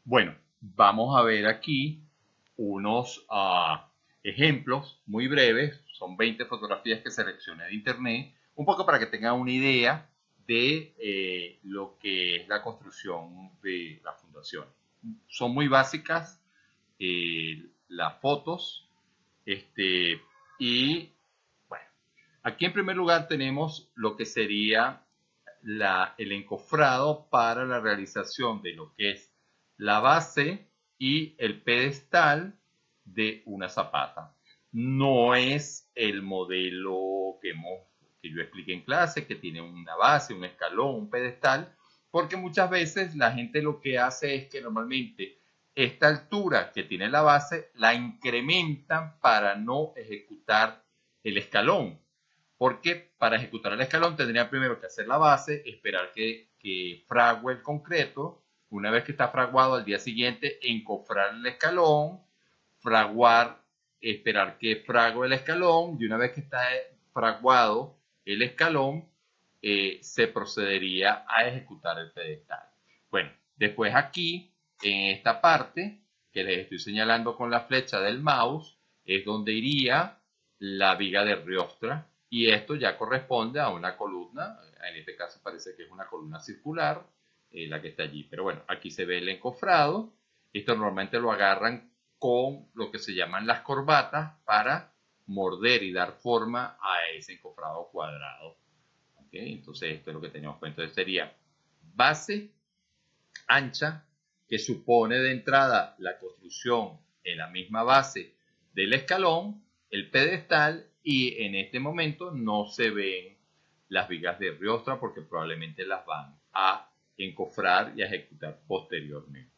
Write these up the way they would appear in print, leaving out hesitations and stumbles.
Bueno, vamos a ver aquí unos ejemplos muy breves. Son 20 fotografías que seleccioné de internet, un poco para que tengan una idea de lo que es la construcción de la fundación. Son muy básicas las fotos. Y bueno, aquí en primer lugar tenemos lo que sería el encofrado para la realización de lo que es la base y el pedestal de una zapata. No es el modelo que yo expliqué en clase, que tiene una base, un escalón, un pedestal, porque muchas veces la gente lo que hace es que normalmente esta altura que tiene la base la incrementan para no ejecutar el escalón. Porque para ejecutar el escalón tendría primero que hacer la base, esperar que frague el concreto. Una vez que está fraguado, al día siguiente encofrar el escalón, fraguar, esperar que frague el escalón. Y una vez que está fraguado el escalón, se procedería a ejecutar el pedestal. Bueno, después aquí, en esta parte que les estoy señalando con la flecha del mouse, es donde iría la viga de riostra, y esto ya corresponde a una columna. En este caso parece que es una columna circular, la que está allí, pero bueno, aquí se ve el encofrado. Esto normalmente lo agarran con lo que se llaman las corbatas para morder y dar forma a ese encofrado cuadrado. ¿Okay? Entonces esto es lo que tenemos. Entonces sería base ancha, que supone de entrada la construcción en la misma base del escalón, el pedestal, y en este momento no se ven las vigas de riostra porque probablemente las van a encofrar y a ejecutar posteriormente.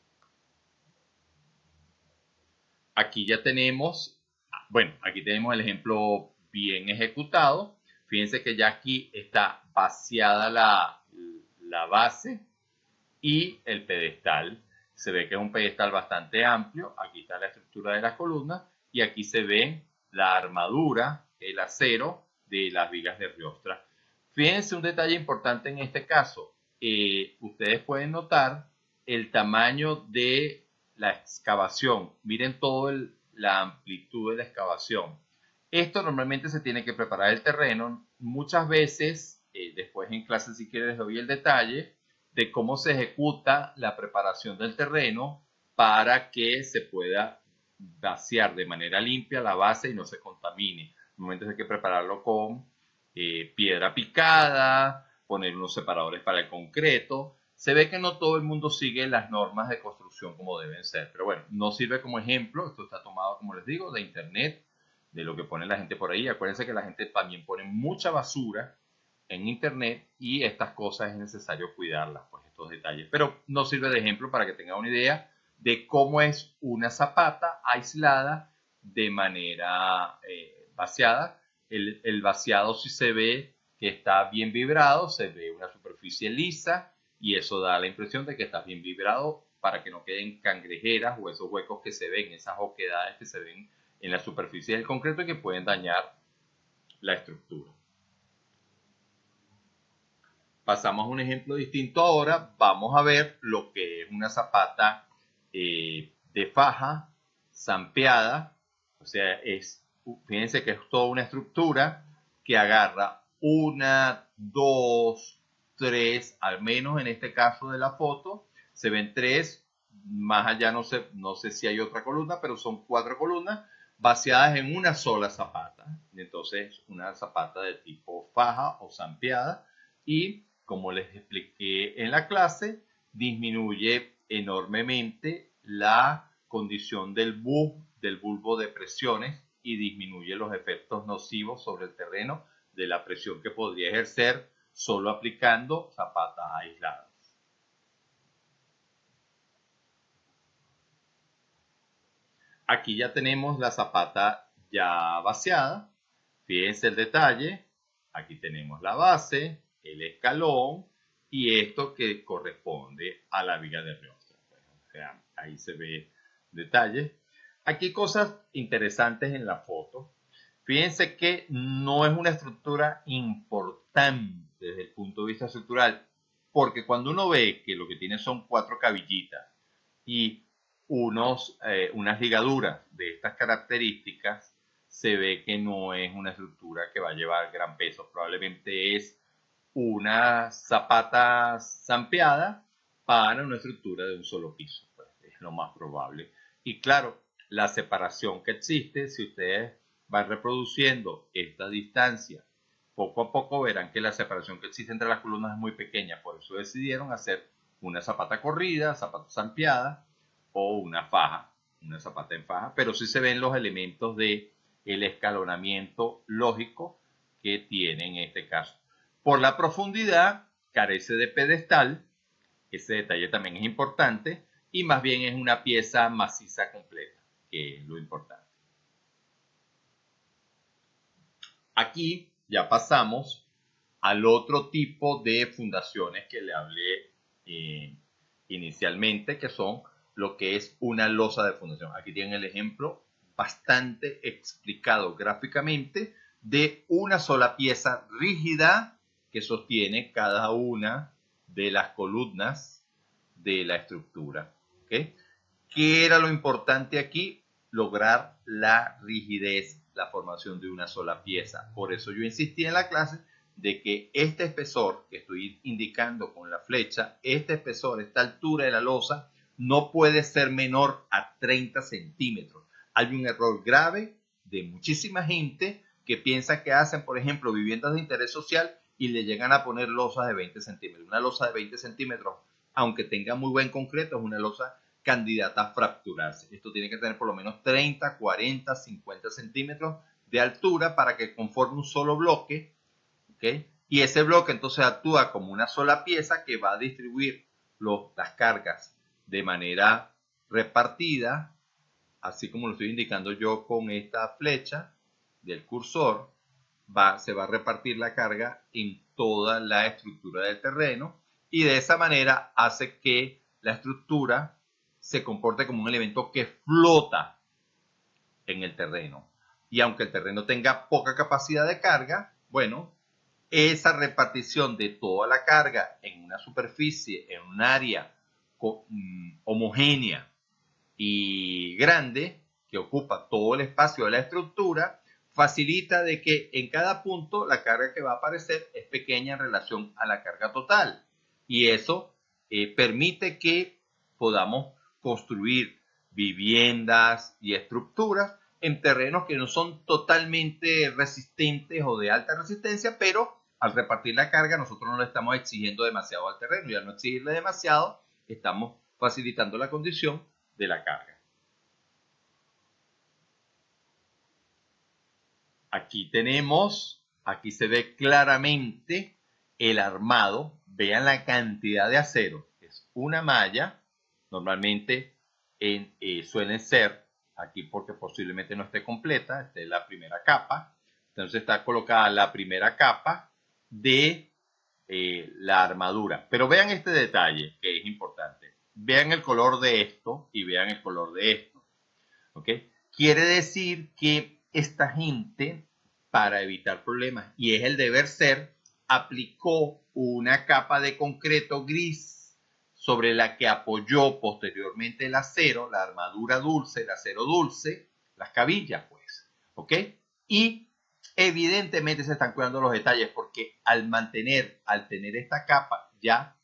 Aquí ya tenemos, bueno, aquí tenemos el ejemplo bien ejecutado. Fíjense que ya aquí está vaciada la base y el pedestal. Se ve que es un pedestal bastante amplio. Aquí está la estructura de las columnas y aquí se ve la armadura, el acero de las vigas de riostra. Fíjense un detalle importante en este caso. Ustedes pueden notar el tamaño de la excavación. Miren toda la amplitud de la excavación. Esto normalmente se tiene que preparar el terreno. Muchas veces, después en clase si quieres les doy el detalle de cómo se ejecuta la preparación del terreno para que se pueda vaciar de manera limpia la base y no se contamine. Normalmente hay que prepararlo con piedra picada, poner unos separadores para el concreto. Se ve que no todo el mundo sigue las normas de construcción como deben ser, pero bueno, no sirve como ejemplo. Esto está tomado, como les digo, de internet, de lo que pone la gente por ahí. Acuérdense que la gente también pone mucha basura en internet y estas cosas es necesario cuidarlas, pues estos detalles. Pero no sirve de ejemplo para que tengan una idea de cómo es una zapata aislada de manera vaciada. El vaciado sí se ve que está bien vibrado, se ve una superficie lisa y eso da la impresión de que está bien vibrado para que no queden cangrejeras o esos huecos que se ven, esas oquedades que se ven en la superficie del concreto y que pueden dañar la estructura. Pasamos a un ejemplo distinto ahora. Vamos a ver lo que es una zapata de faja zampeada. O sea, fíjense que es toda una estructura que agarra una, dos, tres, al menos en este caso de la foto, se ven tres, más allá no sé si hay otra columna, pero son cuatro columnas vaciadas en una sola zapata. Entonces, una zapata de tipo faja o zampeada y como les expliqué en la clase, disminuye enormemente la condición del bulbo de presiones y disminuye los efectos nocivos sobre el terreno de la presión que podría ejercer solo aplicando zapatas aisladas. Aquí ya tenemos la zapata ya vaciada. Fíjense el detalle. Aquí tenemos la base, el escalón y esto que corresponde a la viga de riostra. O sea, ahí se ve detalle. Aquí hay cosas interesantes en la foto. Fíjense que no es una estructura importante desde el punto de vista estructural, porque cuando uno ve que lo que tiene son cuatro cabillitas y unas ligaduras de estas características, se ve que no es una estructura que va a llevar gran peso. Probablemente es una zapata zampeada para una estructura de un solo piso. Pues, es lo más probable. Y claro, la separación que existe, si ustedes van reproduciendo esta distancia, poco a poco verán que la separación que existe entre las columnas es muy pequeña. Por eso decidieron hacer una zapata corrida, zapata zampeada o una faja, una zapata en faja. Pero sí se ven los elementos de el escalonamiento lógico que tiene en este caso. Por la profundidad, carece de pedestal, ese detalle también es importante, y más bien es una pieza maciza completa, que es lo importante. Aquí ya pasamos al otro tipo de fundaciones que le hablé inicialmente, que son lo que es una losa de fundación. Aquí tienen el ejemplo bastante explicado gráficamente de una sola pieza rígida que sostiene cada una de las columnas de la estructura. ¿Okay? ¿Qué era lo importante aquí? Lograr la rigidez, la formación de una sola pieza. Por eso yo insistí en la clase de que este espesor que estoy indicando con la flecha, este espesor, esta altura de la losa, no puede ser menor a 30 centímetros. Hay un error grave de muchísima gente que piensa que hacen, por ejemplo, viviendas de interés social y le llegan a poner losas de 20 centímetros. Una losa de 20 centímetros, aunque tenga muy buen concreto, es una losa candidata a fracturarse. Esto tiene que tener por lo menos 30, 40, 50 centímetros de altura para que conforme un solo bloque, ¿okay? Y ese bloque entonces actúa como una sola pieza que va a distribuir las cargas de manera repartida, así como lo estoy indicando yo con esta flecha del cursor. Se va a repartir la carga en toda la estructura del terreno y de esa manera hace que la estructura se comporte como un elemento que flota en el terreno. Y aunque el terreno tenga poca capacidad de carga, bueno, esa repartición de toda la carga en una superficie, en un área homogénea y grande, que ocupa todo el espacio de la estructura, facilita de que en cada punto la carga que va a aparecer es pequeña en relación a la carga total. Y eso permite que podamos construir viviendas y estructuras en terrenos que no son totalmente resistentes o de alta resistencia, pero al repartir la carga nosotros no le estamos exigiendo demasiado al terreno, y al no exigirle demasiado estamos facilitando la condición de la carga. Aquí se ve claramente el armado. Vean la cantidad de acero. Es una malla, normalmente suelen ser, aquí porque posiblemente no esté completa, esta es la primera capa. Entonces está colocada la primera capa de la armadura. Pero vean este detalle que es importante. Vean el color de esto y vean el color de esto. ¿Okay? Quiere decir que esta gente, para evitar problemas, y es el deber ser, aplicó una capa de concreto gris sobre la que apoyó posteriormente el acero, la armadura dulce, el acero dulce, las cabillas, pues. ¿Ok? Y evidentemente se están cuidando los detalles porque al tener esta capa ya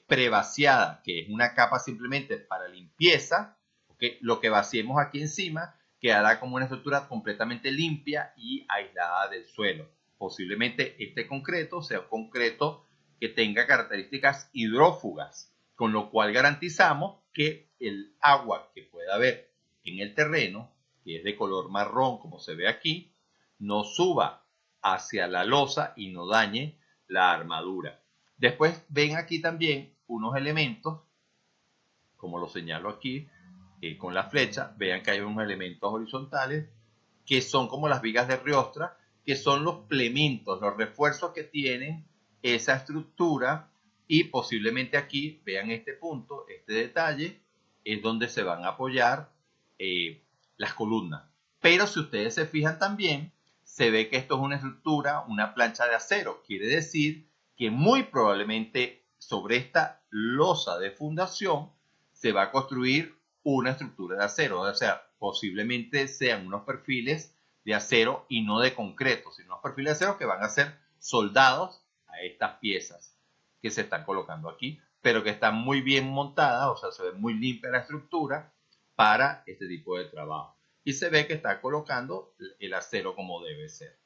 prevaciada, que es una capa simplemente para limpieza, ¿okay? Lo que vaciemos aquí encima quedará como una estructura completamente limpia y aislada del suelo. Posiblemente este concreto sea un concreto que tenga características hidrófugas, con lo cual garantizamos que el agua que pueda haber en el terreno, que es de color marrón como se ve aquí, no suba hacia la losa y no dañe la armadura. Después ven aquí también unos elementos, como lo señalo aquí, con la flecha. Vean que hay unos elementos horizontales que son como las vigas de Riostra, que son los plementos, los refuerzos que tienen esa estructura, y posiblemente aquí, vean este punto, este detalle, es donde se van a apoyar las columnas. Pero si ustedes se fijan también, se ve que esto es una estructura, una plancha de acero. Quiere decir que muy probablemente sobre esta losa de fundación se va a construir una estructura de acero, o sea, posiblemente sean unos perfiles de acero y no de concreto, sino unos perfiles de acero que van a ser soldados a estas piezas que se están colocando aquí, pero que están muy bien montadas, o sea, se ve muy limpia la estructura para este tipo de trabajo. Y se ve que está colocando el acero como debe ser.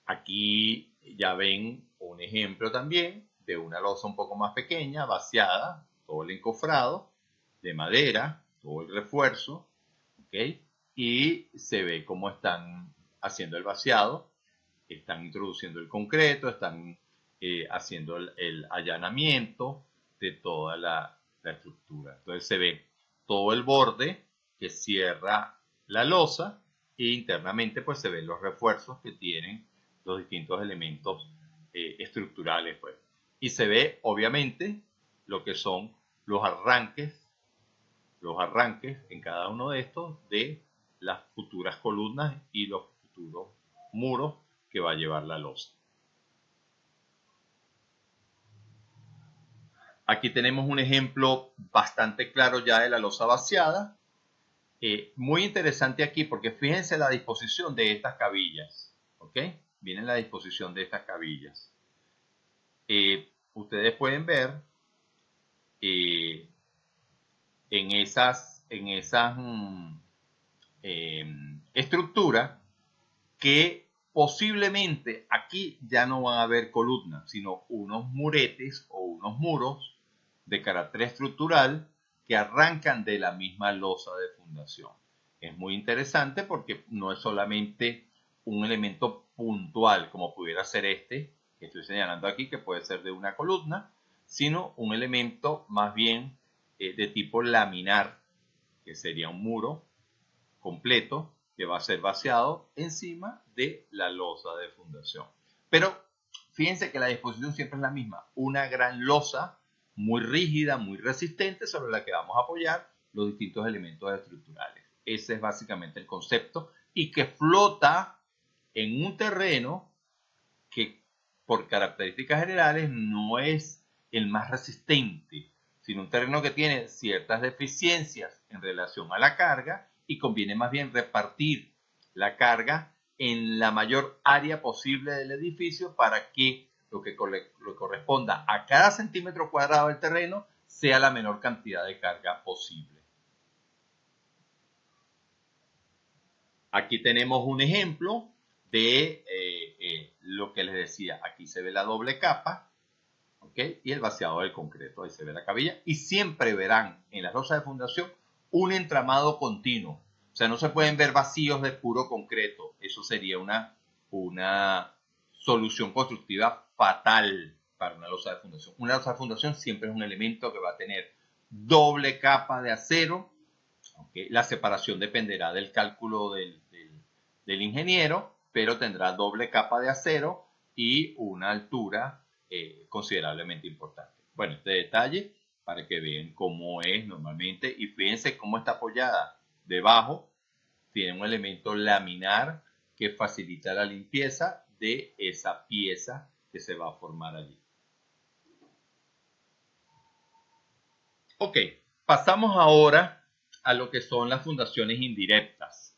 Aquí ya ven un ejemplo también de una losa un poco más pequeña, vaciada, todo el encofrado, de madera, todo el refuerzo, ¿ok? Y se ve cómo están haciendo el vaciado, están introduciendo el concreto, están haciendo el allanamiento de toda la estructura. Entonces se ve todo el borde que cierra la losa e internamente pues se ven los refuerzos que tienen los distintos elementos estructurales, pues. Y se ve obviamente lo que son los arranques en cada uno de estos de las futuras columnas y los futuros muros que va a llevar la losa. Aquí tenemos un ejemplo bastante claro ya de la losa vaciada. Muy interesante aquí porque fíjense la disposición de estas cabillas. ¿Ok? Viene la disposición de estas cabillas. Ustedes pueden ver en esas estructuras que posiblemente aquí ya no van a haber columnas, sino unos muretes o unos muros de carácter estructural que arrancan de la misma losa de fundación. Es muy interesante porque no es solamente un elemento puntual como pudiera ser este que estoy señalando aquí, que puede ser de una columna, sino un elemento más bien de tipo laminar, que sería un muro completo que va a ser vaciado encima de la losa de fundación. Pero fíjense que la disposición siempre es la misma, una gran losa muy rígida, muy resistente, sobre la que vamos a apoyar los distintos elementos estructurales. Ese es básicamente el concepto y que flota en un terreno que por características generales no es el más resistente, sino un terreno que tiene ciertas deficiencias en relación a la carga y conviene más bien repartir la carga en la mayor área posible del edificio para que lo que corresponda a cada centímetro cuadrado del terreno sea la menor cantidad de carga posible. Aquí tenemos un ejemplo de lo que les decía. Aquí se ve la doble capa, ¿okay? Y el vaciado del concreto. Ahí se ve la cabilla. Y siempre verán en las losas de fundación un entramado continuo. O sea, no se pueden ver vacíos de puro concreto. Eso sería una solución constructiva fatal para una losa de fundación. Una losa de fundación siempre es un elemento que va a tener doble capa de acero. ¿Okay? La separación dependerá del cálculo del ingeniero, pero tendrá doble capa de acero y una altura considerablemente importante. Bueno, este detalle para que vean cómo es normalmente y fíjense cómo está apoyada debajo. Tiene un elemento laminar que facilita la limpieza de esa pieza que se va a formar allí. Ok, pasamos ahora a lo que son las fundaciones indirectas.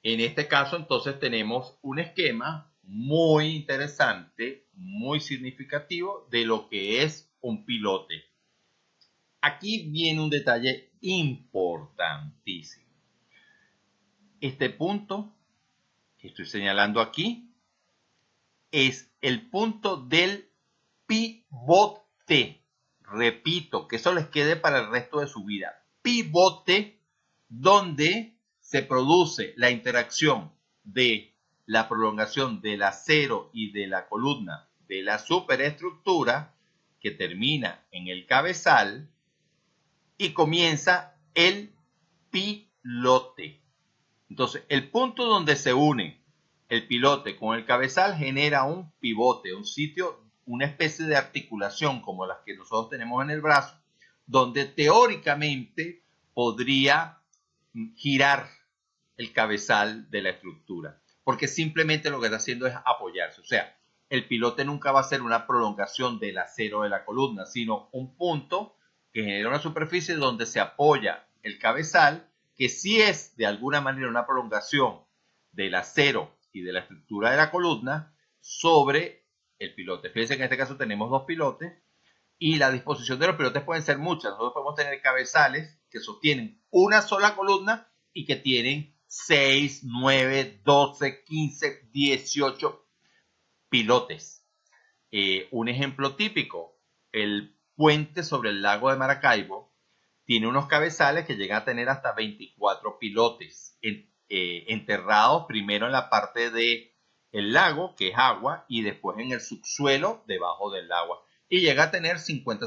En este caso, entonces, tenemos un esquema muy interesante, muy significativo de lo que es un pilote. Aquí viene un detalle importantísimo. Este punto que estoy señalando aquí es el punto del pivote. Repito, que eso les quede para el resto de su vida. Pivote donde se produce la interacción de la prolongación del acero y de la columna de la superestructura que termina en el cabezal y comienza el pilote. Entonces, el punto donde se une el pilote con el cabezal genera un pivote, un sitio, una especie de articulación como las que nosotros tenemos en el brazo, donde teóricamente podría girar el cabezal de la estructura, porque simplemente lo que está haciendo es apoyarse. O sea, el pilote nunca va a ser una prolongación del acero de la columna, sino un punto que genera una superficie donde se apoya el cabezal, que sí es de alguna manera una prolongación del acero y de la estructura de la columna sobre el pilote. Fíjense que en este caso tenemos dos pilotes y la disposición de los pilotes pueden ser muchas. Nosotros podemos tener cabezales que sostienen una sola columna y que tienen 6, 9, 12, 15, 18 pilotes. Un ejemplo típico, el puente sobre el lago de Maracaibo tiene unos cabezales que llegan a tener hasta 24 pilotes enterrados primero en la parte del lago, que es agua, y después en el subsuelo debajo del agua. Y llega a tener 50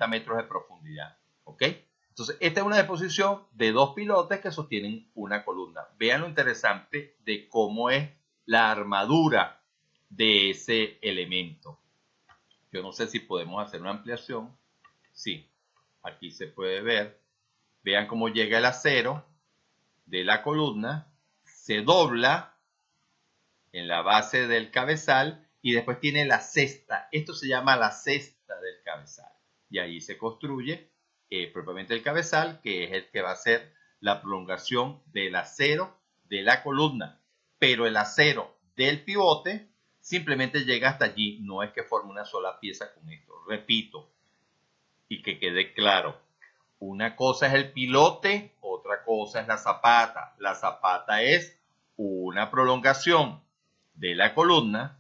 metros de profundidad. ¿Ok? Entonces, esta es una disposición de dos pilotes que sostienen una columna. Vean lo interesante de cómo es la armadura de ese elemento. Yo no sé si podemos hacer una ampliación. Sí, aquí se puede ver. Vean cómo llega el acero de la columna, se dobla en la base del cabezal y después tiene la cesta. Esto se llama la cesta del cabezal. Y ahí se construye propiamente el cabezal, que es el que va a ser la prolongación del acero de la columna. Pero el acero del pivote simplemente llega hasta allí, no es que forme una sola pieza con esto. Repito, y que quede claro, una cosa es el pilote, otra cosa es la zapata. La zapata es una prolongación de la columna,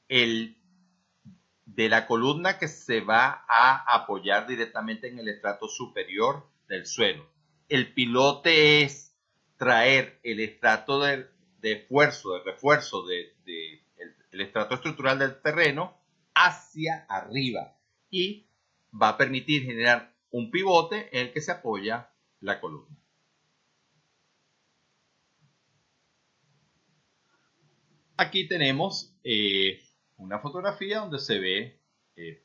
de la columna que se va a apoyar directamente en el estrato superior del suelo. El pilote es traer el estrato de refuerzo el estrato estructural del terreno hacia arriba y va a permitir generar un pivote en el que se apoya la columna. Aquí tenemos una fotografía donde se ve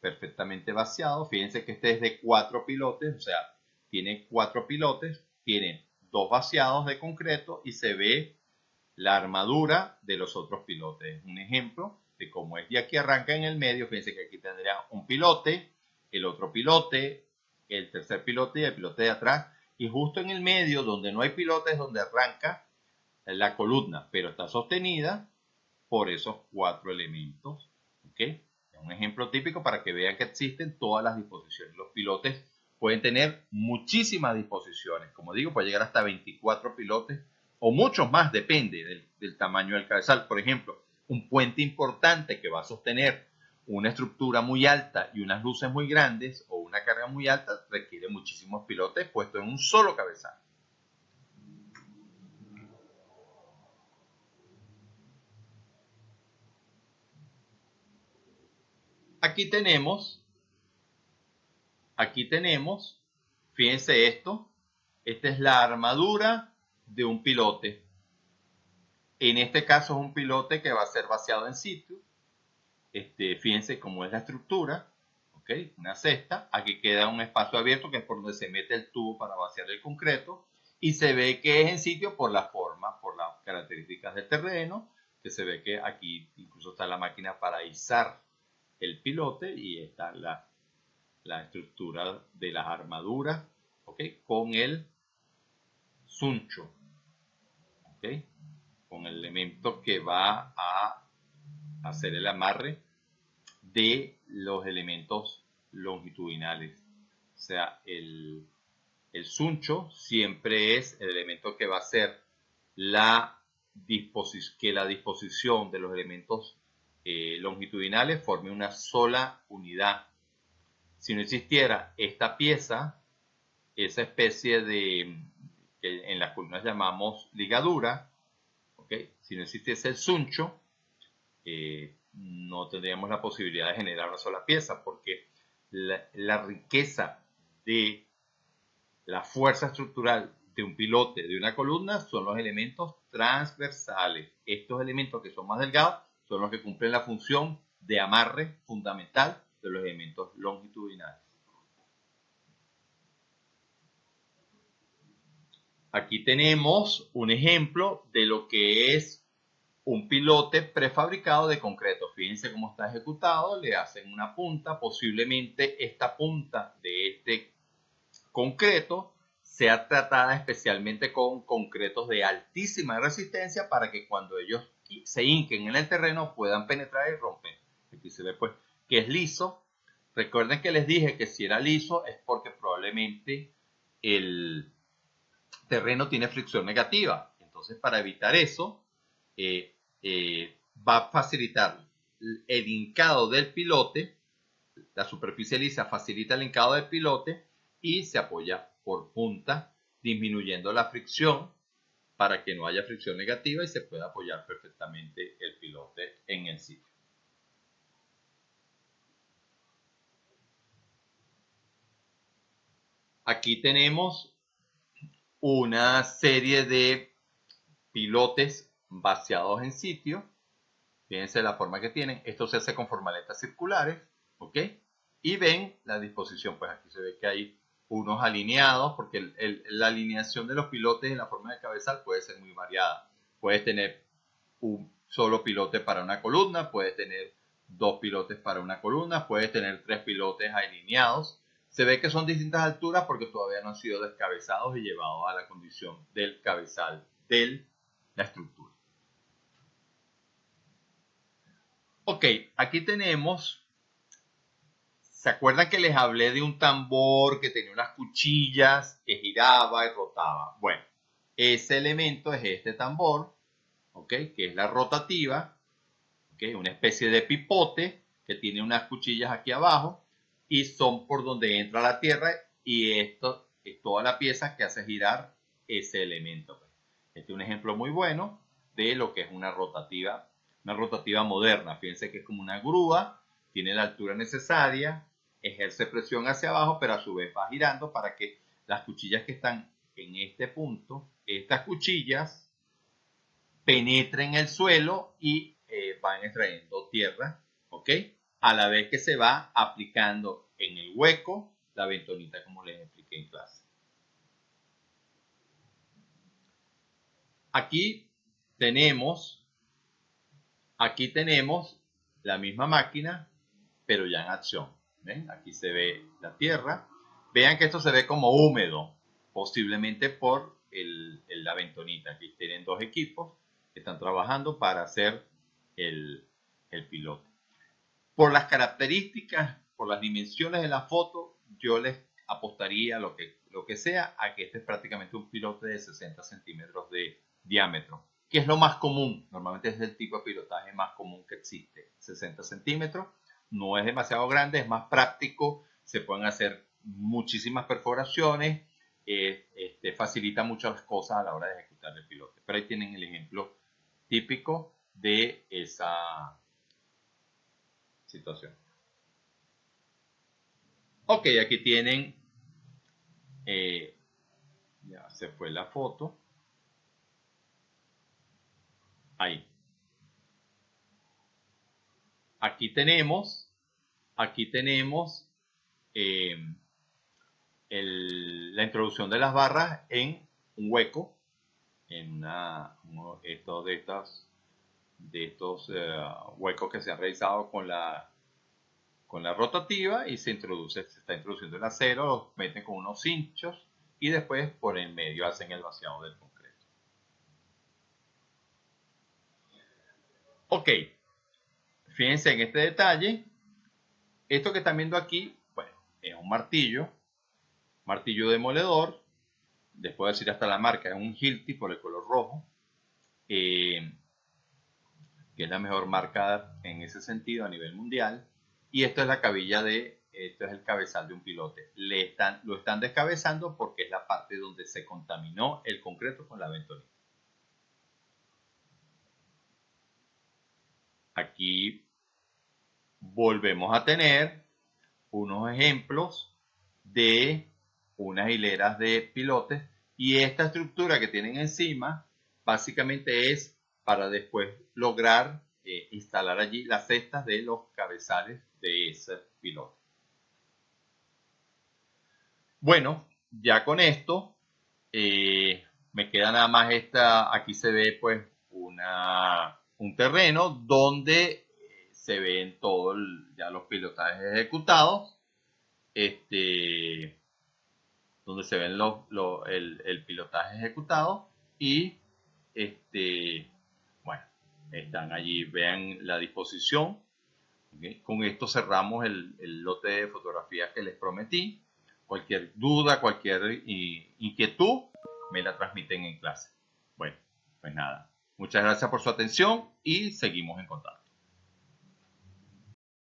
perfectamente vaciado. Fíjense que este es de 4 pilotes, o sea, tiene 4 pilotes, tiene 2 vaciados de concreto y se ve la armadura de los otros pilotes. Un ejemplo de cómo es. Y aquí arranca en el medio. Fíjense que aquí tendría un pilote, el otro pilote, el tercer pilote y el pilote de atrás. Y justo en el medio, donde no hay pilotes, es donde arranca la columna, pero está sostenida por esos 4 elementos. ¿Ok? Es un ejemplo típico para que vean que existen todas las disposiciones. Los pilotes pueden tener muchísimas disposiciones. Como digo, puede llegar hasta 24 pilotes o muchos más, depende del tamaño del cabezal. Por ejemplo, un puente importante que va a sostener una estructura muy alta y unas luces muy grandes o una carga muy alta requiere muchísimos pilotes puestos en un solo cabezal. Aquí tenemos, fíjense esto, esta es la armadura de un pilote. En este caso es un pilote que va a ser vaciado en situ. Fíjense cómo es la estructura, ¿ok? Una cesta, aquí queda un espacio abierto que es por donde se mete el tubo para vaciar el concreto y se ve que es en sitio por la forma, por las características del terreno, que se ve que aquí incluso está la máquina para izar el pilote y está la estructura de las armaduras, ¿ok? Con el suncho, ¿ok? Con el elemento que va a hacer el amarre de los elementos longitudinales. O sea, el suncho siempre es el elemento que va a ser que la disposición de los elementos longitudinales forme una sola unidad. Si no existiera esta pieza, esa especie de que en las columnas llamamos ligadura, ¿okay? Si no existiese el suncho, no tendríamos la posibilidad de generar una sola pieza, porque la riqueza de la fuerza estructural de un pilote, de una columna, son los elementos transversales. Estos elementos que son más delgados son los que cumplen la función de amarre fundamental de los elementos longitudinales. Aquí tenemos un ejemplo de lo que es un pilote prefabricado de concreto. Fíjense cómo está ejecutado, le hacen una punta, posiblemente esta punta de este concreto sea tratada especialmente con concretos de altísima resistencia para que cuando ellos se hinquen en el terreno puedan penetrar y romper. Aquí se ve pues que es liso. Recuerden que les dije que si era liso es porque probablemente el terreno tiene fricción negativa. Entonces, para evitar eso, va a facilitar el hincado del pilote. La superficie lisa facilita el hincado del pilote y se apoya por punta, disminuyendo la fricción para que no haya fricción negativa y se pueda apoyar perfectamente el pilote en el sitio. Aquí tenemos una serie de pilotes vaciados en sitio. Fíjense la forma que tienen. Esto se hace con formaletas circulares, ¿ok? Y ven la disposición, pues aquí se ve que hay unos alineados, porque la alineación de los pilotes en la forma de cabezal puede ser muy variada. Puedes tener un solo pilote para una columna, puedes tener dos pilotes para una columna, puedes tener tres pilotes alineados. Se ve que son distintas alturas porque todavía no han sido descabezados y llevados a la condición del cabezal de la estructura. Ok, aquí tenemos, ¿se acuerdan que les hablé de un tambor que tenía unas cuchillas que giraba y rotaba? Bueno, ese elemento es este tambor, ¿ok? Que es la rotativa, ¿ok? Una especie de pipote que tiene unas cuchillas aquí abajo y son por donde entra la tierra y esto es toda la pieza que hace girar ese elemento. Este es un ejemplo muy bueno de lo que es una rotativa moderna. Fíjense que es como una grúa, tiene la altura necesaria, ejerce presión hacia abajo, pero a su vez va girando para que las cuchillas que están en este punto, estas cuchillas penetren el suelo y van extrayendo tierra, ¿ok? A la vez que se va aplicando en el hueco la bentonita como les expliqué en clase. Aquí tenemos la misma máquina, pero ya en acción. ¿Ven? Aquí se ve la tierra. Vean que esto se ve como húmedo, posiblemente por la bentonita. Aquí tienen dos equipos que están trabajando para hacer el piloto. Por las características, por las dimensiones de la foto, yo les apostaría lo que sea a que este es prácticamente un pilote de 60 centímetros de diámetro, que es lo más común. Normalmente es el tipo de pilotaje más común que existe. 60 centímetros, no es demasiado grande, es más práctico, se pueden hacer muchísimas perforaciones, facilita muchas cosas a la hora de ejecutar el pilote. Pero ahí tienen el ejemplo típico de esa situación. Ok, aquí tienen, ya se fue la foto, ahí. Aquí tenemos eh, la introducción de las barras en un hueco, en uno de estos huecos que se han realizado con la rotativa y se está introduciendo el acero, lo meten con unos cinchos y después por el medio hacen el vaciado del concreto. Ok, fíjense en este detalle. Esto que están viendo aquí, bueno, es un martillo demoledor. Les puedo decir hasta la marca, es un Hilti por el color rojo, que es la mejor marca en ese sentido a nivel mundial. Y esto es la cabilla esto es el cabezal de un pilote. Lo están descabezando porque es la parte donde se contaminó el concreto con la bentonita. Aquí volvemos a tener unos ejemplos de unas hileras de pilotes y esta estructura que tienen encima básicamente es para después lograr instalar allí las cestas de los cabezales de ese pilote. Bueno, ya con esto me queda nada más aquí se ve pues un terreno donde se ven todos ya los pilotajes ejecutados, donde se ven el pilotaje ejecutado y bueno, están allí, vean la disposición. ¿Okay? Con esto cerramos el lote de fotografías que les prometí. Cualquier duda, cualquier inquietud, me la transmiten en clase. Bueno, pues nada. Muchas gracias por su atención y seguimos en contacto.